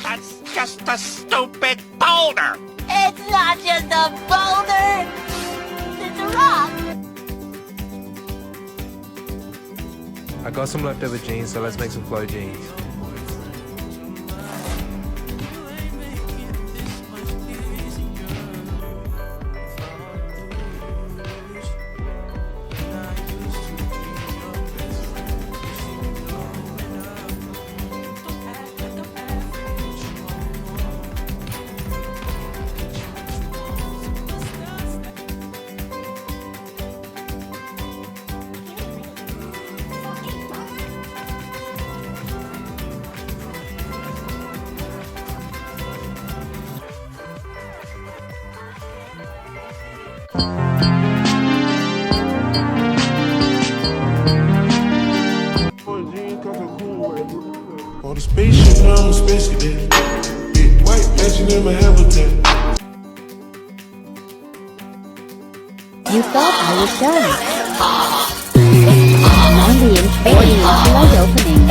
That's just a stupid boulder! It's not just a boulder! It's a rock! I got some leftover jeans, so let's make some flow jeans. On the spaceship, I'm a space cadet. Big white mansion in my habitat. You thought I was done. 90-inch, 40-inch light opening.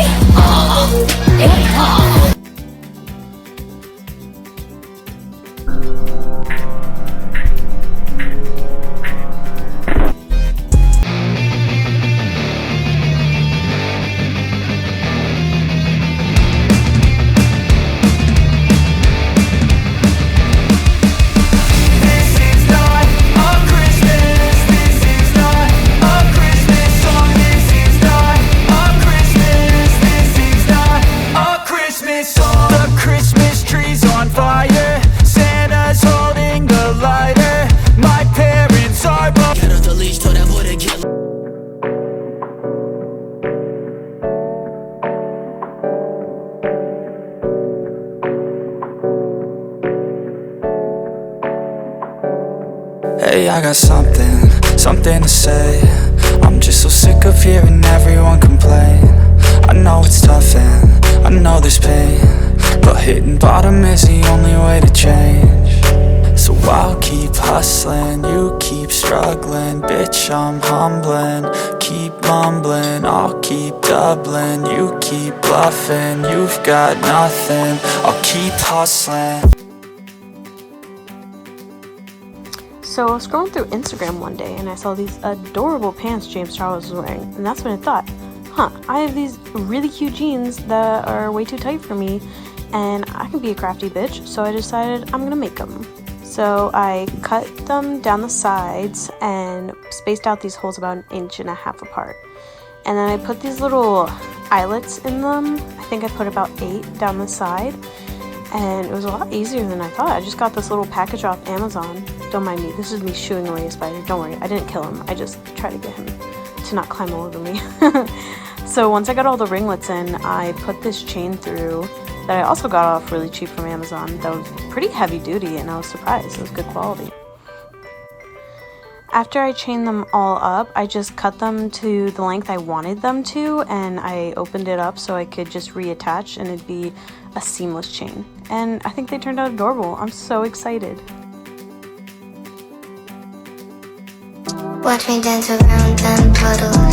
Hey, I got something to say. I'm just so sick of hearing everyone complain. I know it's tough and I know there's pain, but hitting bottom is the only way to change. So I'll keep hustling, you keep struggling. Bitch, I'm humbling, keep mumbling. I'll keep doubling, you keep bluffing. You've got nothing, I'll keep hustling. So I was scrolling through Instagram one day and I saw these adorable pants James Charles was wearing, and that's when I thought, I have these really cute jeans that are way too tight for me and I can be a crafty bitch, so I decided I'm gonna make them. So I cut them down the sides and spaced out these holes about 1.5 inches apart. And then I put these little eyelets in them. I think I put about 8 down the side. And it was a lot easier than I thought. I just got this little package off Amazon. Don't mind me, this is me shooing away a spider. Don't worry, I didn't kill him. I just tried to get him to not climb all over me. So once I got all the ringlets in, I put this chain through that I also got off really cheap from Amazon. That was pretty heavy duty and I was surprised. It was good quality. After I chained them all up, I just cut them to the length I wanted them to, and I opened it up so I could just reattach and it'd be a seamless chain. And I think they turned out adorable. I'm so excited. Watch me dance around and puddle.